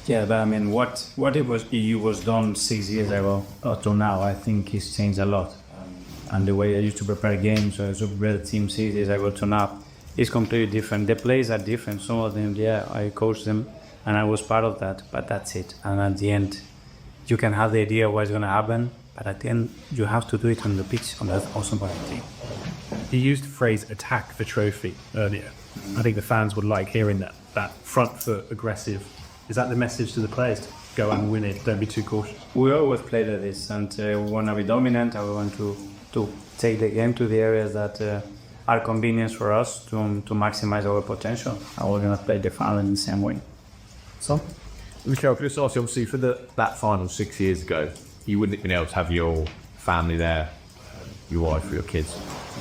Yeah, but I mean, what it was done 6 years ago to now, I think it's changed a lot. And the way I used to prepare games, or I used to prepare the team 6 years ago to now, is completely different. The plays are different. Some of them, yeah, I coached them, and I was part of that. But that's it. And at the end, you can have the idea of what's going to happen, but at the end, you have to do it on the pitch, on that awesome part of the team. You used the phrase "attack the trophy" earlier. I think the fans would like hearing that front foot, aggressive. Is that the message to the players? To go and win it. Don't be too cautious. We always play like this, and we want to be dominant. And we want to take the game to the areas that are convenient for us to maximize our potential. And we're going to play the final in the same way. So, Michelle, could I just ask you, obviously, for that final 6 years ago, you wouldn't have been able to have your family there, your wife or your kids.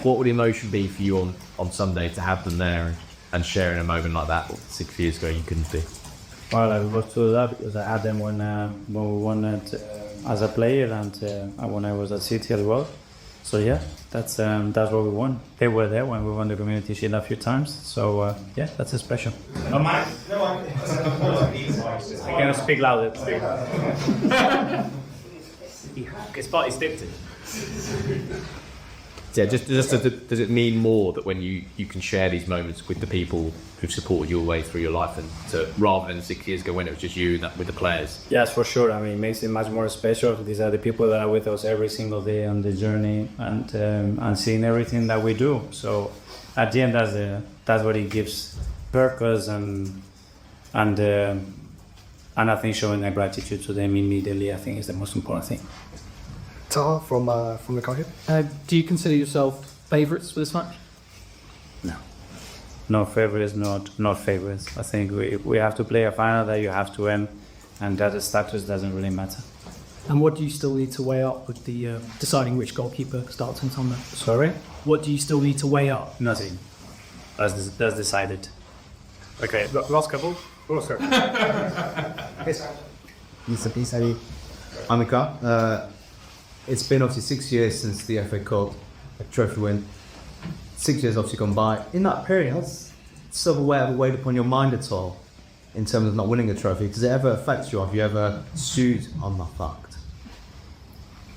What would the emotion be for you on Sunday to have them there and sharing a moment like that 6 years ago you couldn't be? Well, I was to that because I had them when we won it as a player and when I was at City as well. So yeah, that's what we won. They were there when we won the Community Shield a few times. So yeah, that's a special. No, Mike. I cannot speak louder. it's part instinctive. Yeah, just does it mean more that when you can share these moments with the people who've supported you all the way through your life, and rather than 6 years ago when it was just you with the players? Yes, for sure. I mean, it makes it much more special. These are the people that are with us every single day on the journey and seeing everything that we do. So at the end, that's what it gives purpose and I think showing a gratitude to them immediately, I think, is the most important thing. Tar from the car here. Do you consider yourself favourites for this match? No. No favourites, not favourites. I think we have to play a final that you have to win, and that the status doesn't really matter. And what do you still need to weigh up with the deciding which goalkeeper starts on Sunday? Sorry? What do you still need to weigh up? Nothing. That's decided. Okay, last couple. Oh, sorry. Mr. Pisari, Amica. It's been obviously 6 years since the FA Cup trophy win. 6 years obviously gone by. In that period, has silverware ever weighed upon your mind at all in terms of not winning a trophy? Does it ever affect you? Have you ever stewed on that fact?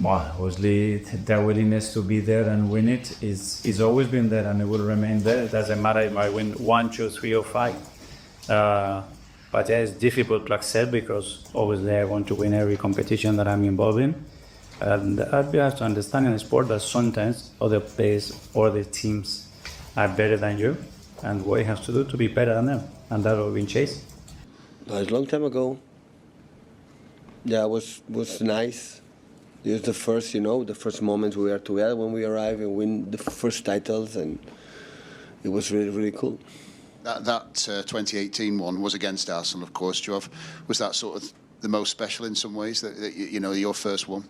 Well, obviously, their willingness to be there and win it is always been there, and it will remain there. It doesn't matter if I win 1, 2, 3, or 5. But yeah, it's difficult to accept because obviously I want to win every competition that I'm involved in. And you have to understand in the sport that sometimes other players or the teams are better than you, and what you have to do to be better than them, and that's what we've been chasing. It was a long time ago. Yeah, it was nice. It was the first moments we were together when we arrived and win the first titles, and it was really, really cool. That 2018 one was against Arsenal, of course, Jov. Was that sort of the most special in some ways, that your first one?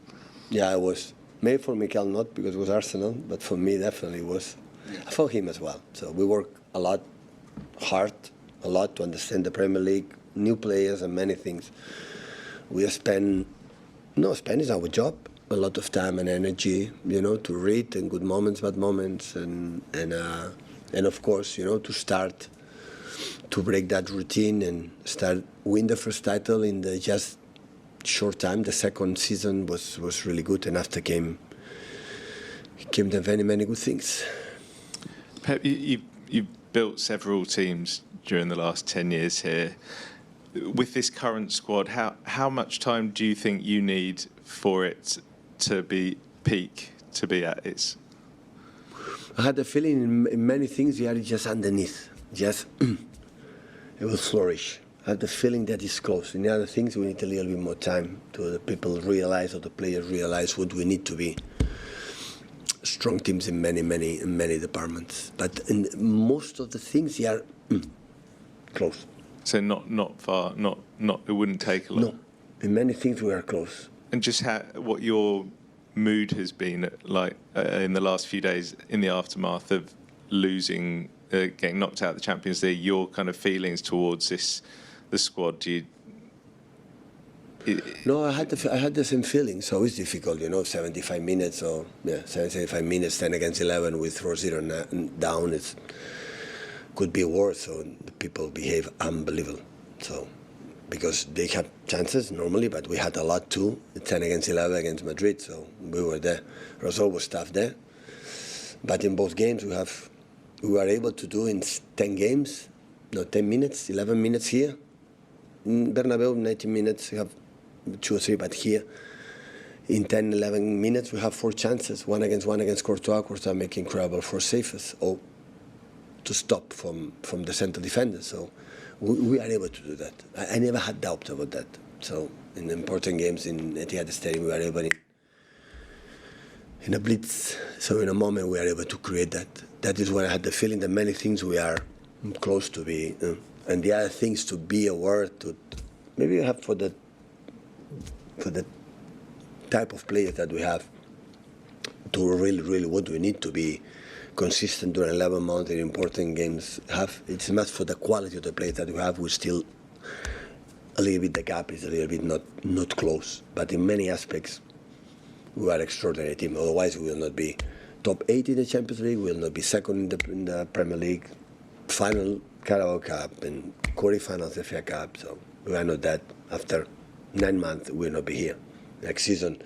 Yeah, it was. Maybe for Mikel not, because it was Arsenal, but for me definitely it was. Yeah. For him as well. So we work hard to understand the Premier League, new players and many things. We spend is our job, a lot of time and energy, to read in good moments, bad moments, and of course, to start to break that routine and win the first title in the just short time. The second season was really good, and after came the very many good things. Pep, you've built several teams during the last 10 years here. With this current squad, how much time do you think you need for it to be peak, to be at its? I had the feeling in many things we are just underneath, just it will flourish. I have the feeling that it's close. In the other things, we need a little bit more time to the people realize, or the players realize what we need to be. Strong teams in many departments, but in most of the things, they are close. So not far, not it wouldn't take a lot. No, in many things we are close. And just what your mood has been like in the last few days in the aftermath of losing, getting knocked out of the Champions League. Your kind of feelings towards the squad. No, I had the same feeling. So it's difficult, 75 minutes or 75 minutes, 10 against 11 with 4-0 down. It could be worse. So the people behave unbelievable. So because they had chances normally, but we had a lot too. 10 against 11 against Madrid, so we were there. Result was tough there. But in both games, we were able to do in 10 games, 10 minutes, 11 minutes here. In Bernabeu, 90 minutes, we have 2 or 3, but here, in 10, 11 minutes, we have 4 chances. One against Courtois. Courtois making Carabao 4 saves, or to stop from the central defender. So we are able to do that. I never had doubt about that. So in important games in Etihad Stadium, we are able in a blitz. So in a moment, we are able to create that. That is when I had the feeling that many things we are close to be, and the other things to be aware to. Maybe you have for the type of players that we have to really what we need to be consistent during 11 months in important games have. It's much for the quality of the players that we have. We still a little bit the gap is a little bit not close, but in many aspects we are an extraordinary team. Otherwise we will not be top 8 in the Champions League. We will not be second in the Premier League, final Carabao Cup and quarterfinals FA Cup. So we are not that. After 9 months we will not be here. Next season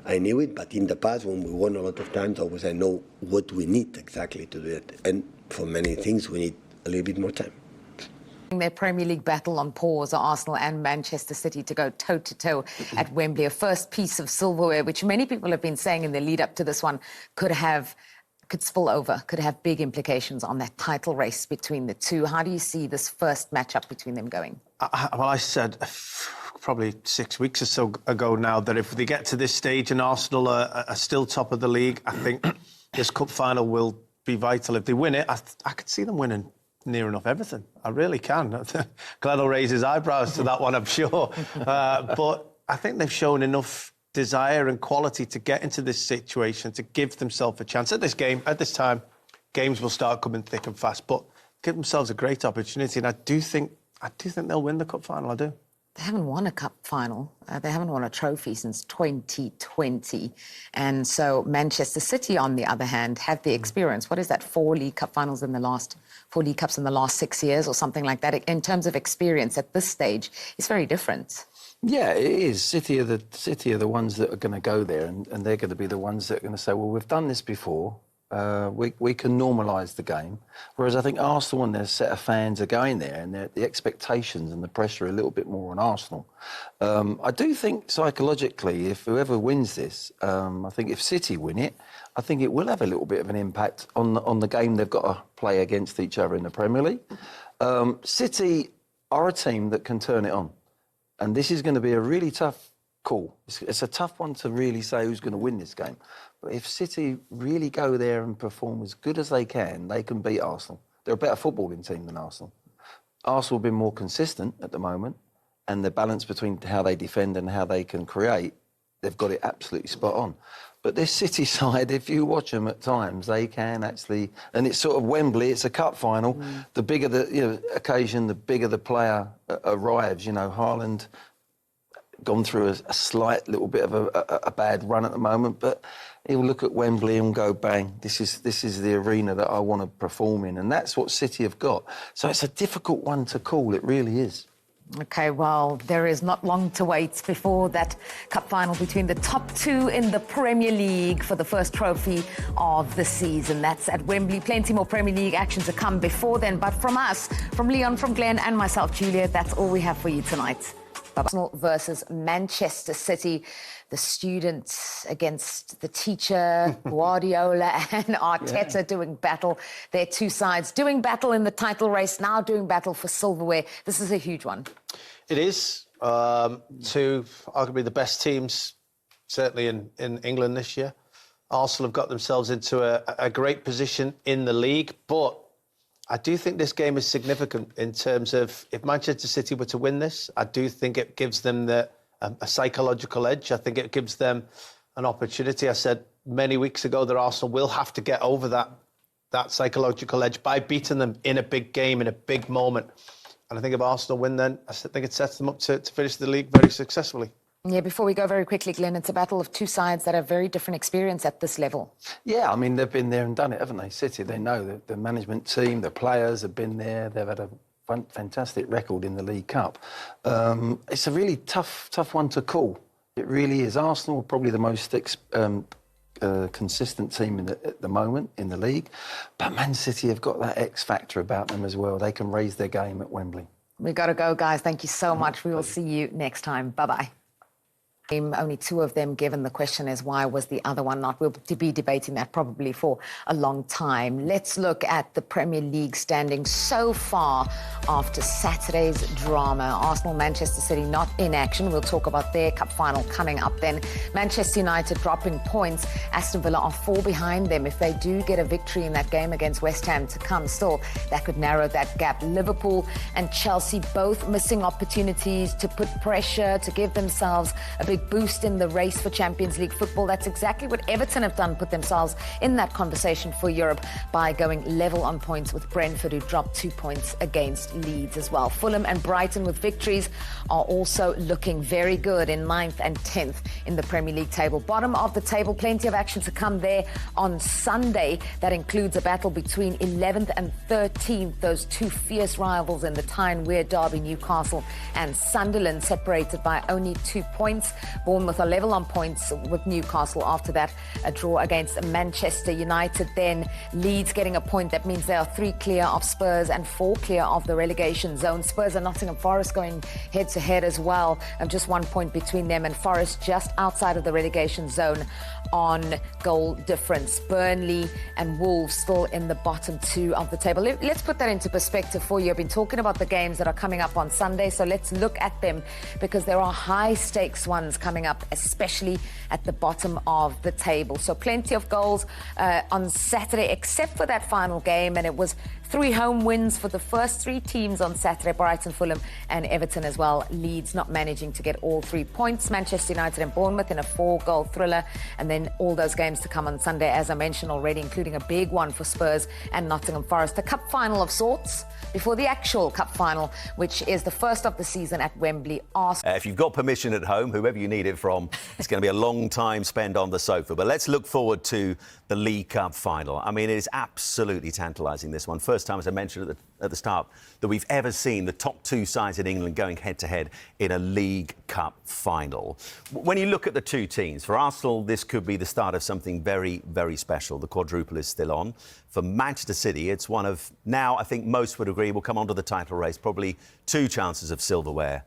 I knew it, but in the past when we won a lot of times, always I know what we need exactly to do it. And for many things we need a little bit more time. Their Premier League battle on pause are Arsenal and Manchester City to go toe-to-toe at Wembley. A first piece of silverware, which many people have been saying in the lead up to this one, could spill over, could have big implications on that title race between the two. How do you see this first matchup between them going? Well, I said probably 6 weeks or so ago now that if they get to this stage and Arsenal are still top of the league, I think this cup final will be vital. If they win it, I could see them winning near enough everything. I really can. Glenn will raise his eyebrows to that one, I'm sure. But I think they've shown enough desire and quality to get into this situation, to give themselves a chance. At this time, games will start coming thick and fast, but give themselves a great opportunity. And I do think they'll win the cup final, I do. They haven't won a cup final. They haven't won a trophy since 2020. And so Manchester City, on the other hand, have the experience. What is that, 4 League Cup finals in the last, 4 League Cups in the last 6 years or something like that? In terms of experience at this stage, it's very different. Yeah, it is. City are the ones that are going to go there, and they're going to be the ones that are going to say, well, we've done this before. We can normalise the game. Whereas I think Arsenal and their set of fans are going there, and the expectations and the pressure are a little bit more on Arsenal. I do think psychologically, if whoever wins this, I think if City win it, I think it will have a little bit of an impact on the game they've got to play against each other in the Premier League. City are a team that can turn it on. And this is going to be a really tough call. It's a tough one to really say who's going to win this game. But if City really go there and perform as good as they can beat Arsenal. They're a better footballing team than Arsenal. Arsenal have been more consistent at the moment, and the balance between how they defend and how they can create, they've got it absolutely spot on. But this City side, if you watch them at times, they can actually... And it's sort of Wembley, it's a cup final. The bigger the occasion, the bigger the player arrives. Haaland gone through a slight little bit of a bad run at the moment, but he'll look at Wembley and go, bang, this is the arena that I want to perform in. And that's what City have got. So it's a difficult one to call, it really is. OK, well, there is not long to wait before that cup final between the top 2 in the Premier League for the first trophy of the season. That's at Wembley. Plenty more Premier League action to come before then. But from us, from Leon, from Glenn and myself, Julia, that's all we have for you tonight. Arsenal versus Manchester City. The students against the teacher, Guardiola and Arteta doing battle. They're two sides doing battle in the title race, now doing battle for silverware. This is a huge one. It is. Two arguably the best teams, certainly in England this year. Arsenal have got themselves into a great position in the league, but I do think this game is significant in terms of if Manchester City were to win this, I do think it gives them a psychological edge. I think it gives them an opportunity. I said many weeks ago that Arsenal will have to get over that psychological edge by beating them in a big game, in a big moment. And I think if Arsenal win then, I think it sets them up to finish the league very successfully. Yeah, before we go very quickly, Glenn, it's a battle of two sides that have very different experience at this level. Yeah, I mean, they've been there and done it, haven't they? City, they know the management team, the players have been there. They've had a fantastic record in the League Cup. It's a really tough one to call. It really is. Arsenal are probably the most consistent team at the moment in the league, but Man City have got that X factor about them as well. They can raise their game at Wembley. We got to go, guys. Thank you so much. We will see you next time. Bye-bye. Only two of them given. The question is, why was the other one not? We'll be debating that probably for a long time. Let's look at the Premier League standings so far after Saturday's drama. Arsenal, Manchester City not in action. We'll talk about their cup final coming up then. Manchester United dropping points. Aston Villa are 4 behind them. If they do get a victory in that game against West Ham to come, still, that could narrow that gap. Liverpool and Chelsea both missing opportunities to put pressure, to give themselves a big boost in the race for Champions League football. That's exactly what Everton have done, put themselves in that conversation for Europe by going level on points with Brentford, who dropped 2 points against Leeds as well. Fulham and Brighton with victories are also looking very good in 9th and 10th in the Premier League table. Bottom of the table, plenty of action to come there on Sunday. That includes a battle between 11th and 13th, those two fierce rivals in the Tyne Weir derby, Newcastle and Sunderland, separated by only 2 points. Bournemouth are level on points with Newcastle. After that, a draw against Manchester United. Then Leeds getting a point. That means they are 3 clear of Spurs and 4 clear of the relegation zone. Spurs and Nottingham Forest going head-to-head as well. And just 1 point between them and Forest just outside of the relegation zone on goal difference. Burnley and Wolves still in the bottom 2 of the table. Let's put that into perspective for you. I've been talking about the games that are coming up on Sunday, so let's look at them because there are high-stakes ones coming up, especially at the bottom of the table. So plenty of goals on Saturday, except for that final game, and it was 3 home wins for the first 3 teams on Saturday: Brighton, Fulham and Everton as well. Leeds not managing to get all 3 points. Manchester United and Bournemouth in a 4-goal thriller, and then all those games to come on Sunday, as I mentioned already, including a big one for Spurs and Nottingham Forest. A cup final of sorts before the actual cup final, which is the first of the season at Wembley. If you've got permission at home, whoever you need it from, it's going to be a long time spent on the sofa. But let's look forward to the League Cup final. I mean, it is absolutely tantalising, this one. First time, as I mentioned at the start, that we've ever seen the top 2 sides in England going head-to-head in a League Cup final. When you look at the 2 teams, for Arsenal, this could be the start of something very, very special. The quadruple is still on. For Manchester City, it's one of, now I think most would agree, will come onto the title race, probably 2 chances of silverware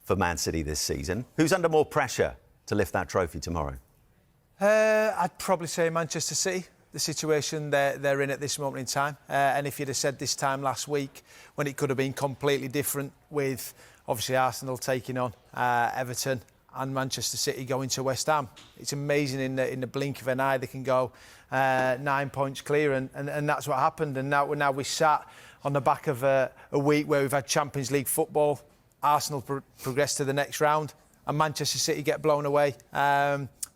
for Man City this season. Who's under more pressure to lift that trophy tomorrow? I'd probably say Manchester City. The situation they're in at this moment in time. And if you'd have said this time last week, when it could have been completely different, with obviously Arsenal taking on Everton and Manchester City going to West Ham, it's amazing in the blink of an eye they can go 9 points clear, and that's what happened. And now we sat on the back of a week where we've had Champions League football. Arsenal progress to the next round, and Manchester City get blown away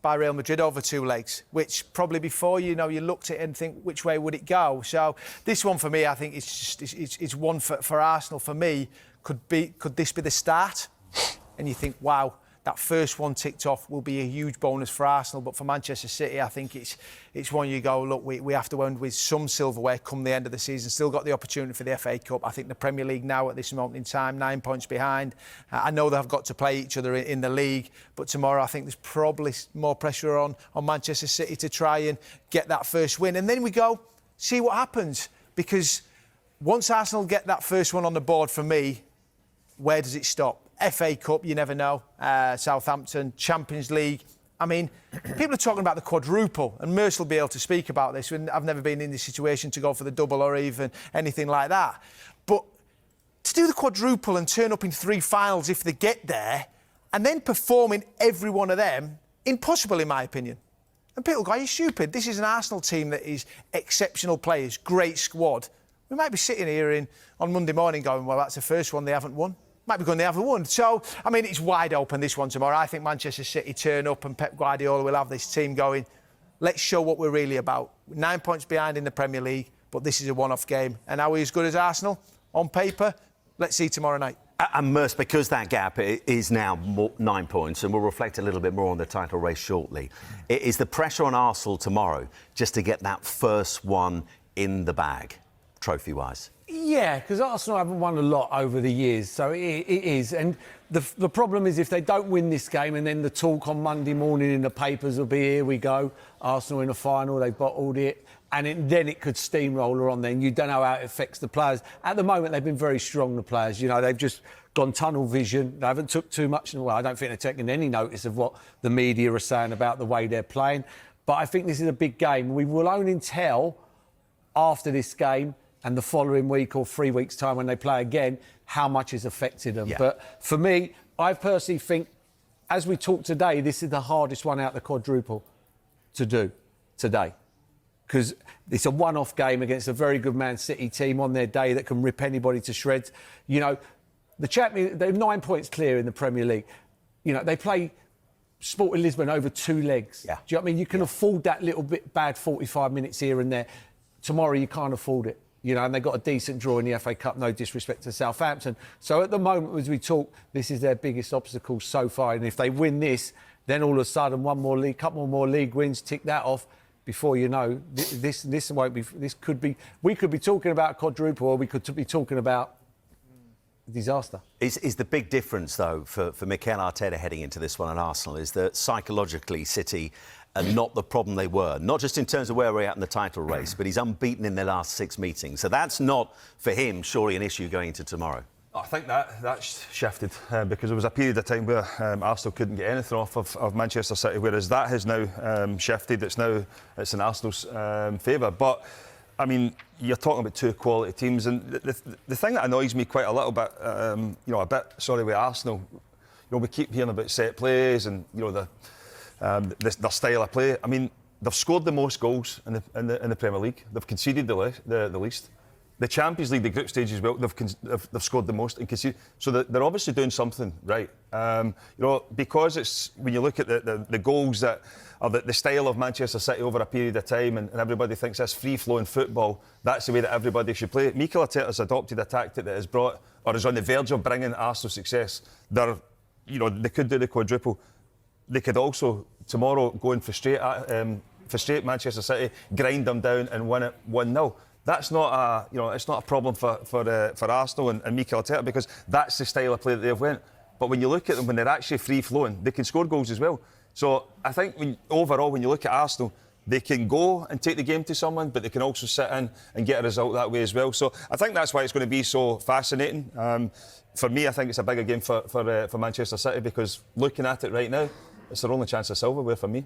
by Real Madrid over 2 legs, which probably before, you looked at it and think, which way would it go? So this one for me, I think it's one for Arsenal. For me, could this be the start? And you think, wow, that first one ticked off will be a huge bonus for Arsenal. But for Manchester City, I think it's one you go, look, we have to end with some silverware come the end of the season. Still got the opportunity for the FA Cup. I think the Premier League now at this moment in time, 9 points behind. I know they've got to play each other in the league, but tomorrow I think there's probably more pressure on Manchester City to try and get that first win. And then we go, see what happens. Because once Arsenal get that first one on the board, for me, where does it stop? FA Cup, you never know. Southampton, Champions League. I mean, people are talking about the quadruple, and Merce will be able to speak about this. I've never been in this situation to go for the double or even anything like that. But to do the quadruple and turn up in 3 finals if they get there, and then perform in every one of them, impossible in my opinion. And people go, are you stupid? This is an Arsenal team that is exceptional players, great squad. We might be sitting here on Monday morning going, well, that's the first one they haven't won. Might be going they haven't won. So, I mean, it's wide open, this one tomorrow. I think Manchester City turn up and Pep Guardiola will have this team going, let's show what we're really about. 9 points behind in the Premier League, but this is a one-off game. And are we as good as Arsenal? On paper, let's see tomorrow night. And Merce, because that gap is now 9 points, and we'll reflect a little bit more on the title race shortly, is the pressure on Arsenal tomorrow just to get that first one in the bag, trophy-wise? Yeah, because Arsenal haven't won a lot over the years, so it is. And the problem is if they don't win this game and then the talk on Monday morning in the papers will be, here we go, Arsenal in the final, they bottled it, and then it could steamroller on then. You don't know how it affects the players. At the moment, they've been very strong, the players. You know, they've just gone tunnel vision. They haven't took too much. Well, I don't think they're taking any notice of what the media are saying about the way they're playing. But I think this is a big game. We will only tell after this game and the following week or 3 weeks' time when they play again, how much has affected them. Yeah. But for me, I personally think, as we talk today, this is the hardest one out of the quadruple to do today. Because it's a one-off game against a very good Man City team on their day that can rip anybody to shreds. You know, the champion, they're 9 points clear in the Premier League. You know, they play Sporting Lisbon over 2 legs. Yeah. Do you know what I mean? You can afford that little bit bad 45 minutes here and there. Tomorrow, you can't afford it. You know, and they got a decent draw in the FA Cup, no disrespect to Southampton. So at the moment, as we talk, this is their biggest obstacle so far. And if they win this, then all of a sudden, couple more league wins, tick that off. Before you know, this won't be. This could be. We could be talking about quadruple, or we could be talking about disaster. Is the big difference though for Mikel Arteta heading into this one at Arsenal is that psychologically City are not the problem they were, not just in terms of where we're at in the title race, but he's unbeaten in their last 6 meetings. So that's not, for him, surely an issue going into tomorrow. I think that's shifted because there was a period of time where Arsenal couldn't get anything off of Manchester City, whereas that has now shifted. It's in Arsenal's favour. But I mean, you're talking about 2 quality teams, and the thing that annoys me quite a little bit, with Arsenal, you know, we keep hearing about set plays and their style of play. I mean, they've scored the most goals in the Premier League. They've conceded the least. The Champions League, the group stage as well, they've scored the most and conceded. So they're obviously doing something right. Because it's when you look at the goals that are the style of Manchester City over a period of time, and everybody thinks this free-flowing football, that's the way that everybody should play. Mikel Arteta's adopted a tactic that has brought, or is on the verge of bringing Arsenal success. They could do the quadruple. They could also tomorrow go and frustrate Manchester City, grind them down, and win it 1-0. That's not it's not a problem for Arsenal and Mikel Arteta, because that's the style of play that they've went. But when you look at them, when they're actually free flowing, they can score goals as well. So I think overall, when you look at Arsenal, they can go and take the game to someone, but they can also sit in and get a result that way as well. So I think that's why it's going to be so fascinating. For me, I think it's a bigger game for Manchester City, because looking at it right now, it's their only chance of silverware for me.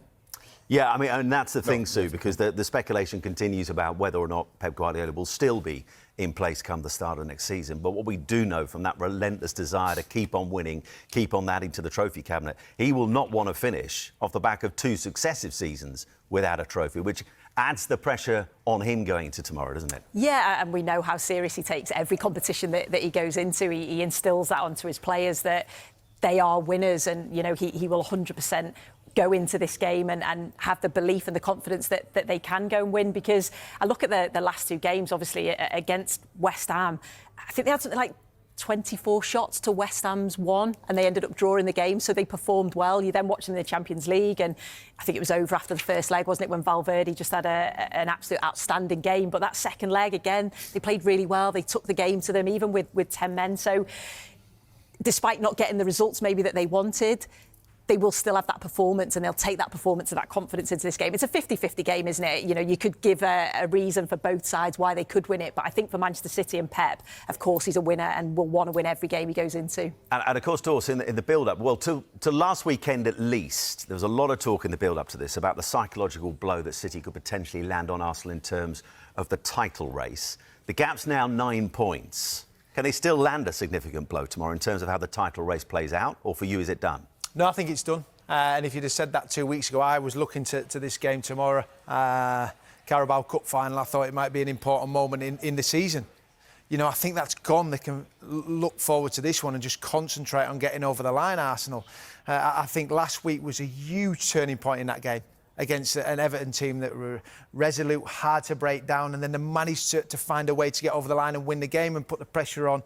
Yeah, I mean, and that's the thing, Sue, because the speculation continues about whether or not Pep Guardiola will still be in place come the start of next season. But what we do know from that relentless desire to keep on winning, keep on adding to the trophy cabinet, he will not want to finish off the back of 2 successive seasons without a trophy, which adds the pressure on him going into tomorrow, doesn't it? Yeah, and we know how serious he takes every competition that he goes into. He instills that onto his players, that they are winners, and, you know, he will 100% go into this game and have the belief and the confidence that they can go and win. Because I look at the last 2 games, obviously, against West Ham. I think they had something like 24 shots to West Ham's 1, and they ended up drawing the game, so they performed well. You then watch them in the Champions League, and I think it was over after the first leg, wasn't it, when Valverde just had an absolute outstanding game. But that second leg, again, they played really well. They took the game to them, even with 10 men. So despite not getting the results maybe that they wanted, they will still have that performance, and they'll take that performance and that confidence into this game. It's a 50-50 game, isn't it? You know, you could give a reason for both sides why they could win it. But I think for Manchester City and Pep, of course, he's a winner and will want to win every game he goes into. And of course, Dawes, in the build-up, well, to last weekend at least, there was a lot of talk in the build-up to this about the psychological blow that City could potentially land on Arsenal in terms of the title race. The gap's now 9 points. Can they still land a significant blow tomorrow in terms of how the title race plays out? Or for you, is it done? No, I think it's done. And if you'd have said that 2 weeks ago, I was looking to this game tomorrow, Carabao Cup final. I thought it might be an important moment in the season. You know, I think that's gone. They can look forward to this one and just concentrate on getting over the line, Arsenal. I think last week was a huge turning point in that game against an Everton team that were resolute, hard to break down, and then they managed to find a way to get over the line and win the game and put the pressure on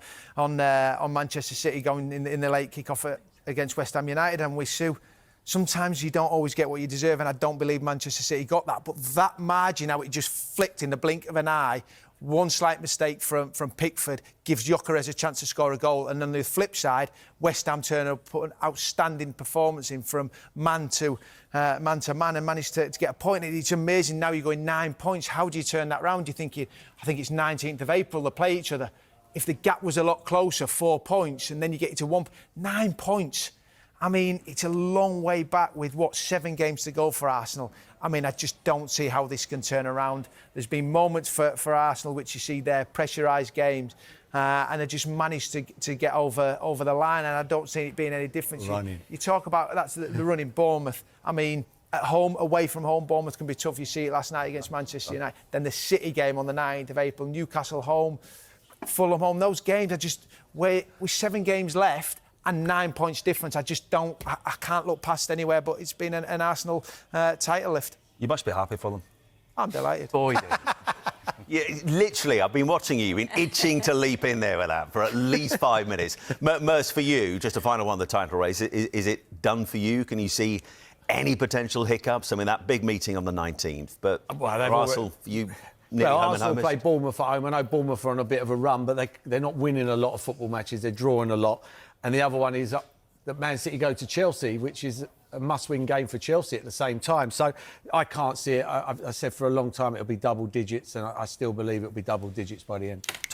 Manchester City going in the late kick-off against West Ham United. And with Sue, sometimes you don't always get what you deserve, and I don't believe Manchester City got that. But that margin, how it just flicked in the blink of an eye, one slight mistake from Pickford gives Gyökeres a chance to score a goal. And on the flip side, West Ham turn up, put an outstanding performance in from man to man and managed to get a point. It's amazing now you're going 9 points. How do you turn that round? You're thinking, I think it's 19th of April, they play each other. If the gap was a lot closer, 4 points, and then you get it to 9 points. I mean, it's a long way back with, 7 games to go for Arsenal. I mean, I just don't see how this can turn around. There's been moments for Arsenal, which you see there, pressurised games, and they just managed to get over the line, and I don't see it being any different. You talk about, that's the run in Bournemouth. I mean, at home, away from home, Bournemouth can be tough. You see it last night against Manchester United. Then the City game on the 9th of April, Newcastle home, Fulham home. Those games are just, with 7 games left, and 9 points difference, I can't look past anywhere, but it's been an Arsenal title lift. You must be happy for them. I'm delighted. Boy, Yeah, literally, I've been watching you, been itching to leap in there with that for at least 5 minutes. Merce, for you, just a final one, the title race, is it done for you? Can you see any potential hiccups? I mean, that big meeting on the 19th, but Arsenal, you... Well, Arsenal play Bournemouth at home. I know Bournemouth are on a bit of a run, but they're not winning a lot of football matches. They're drawing a lot. And the other one is that Man City go to Chelsea, which is a must-win game for Chelsea at the same time. So I can't see it. I said for a long time it'll be double digits, and I still believe it'll be double digits by the end.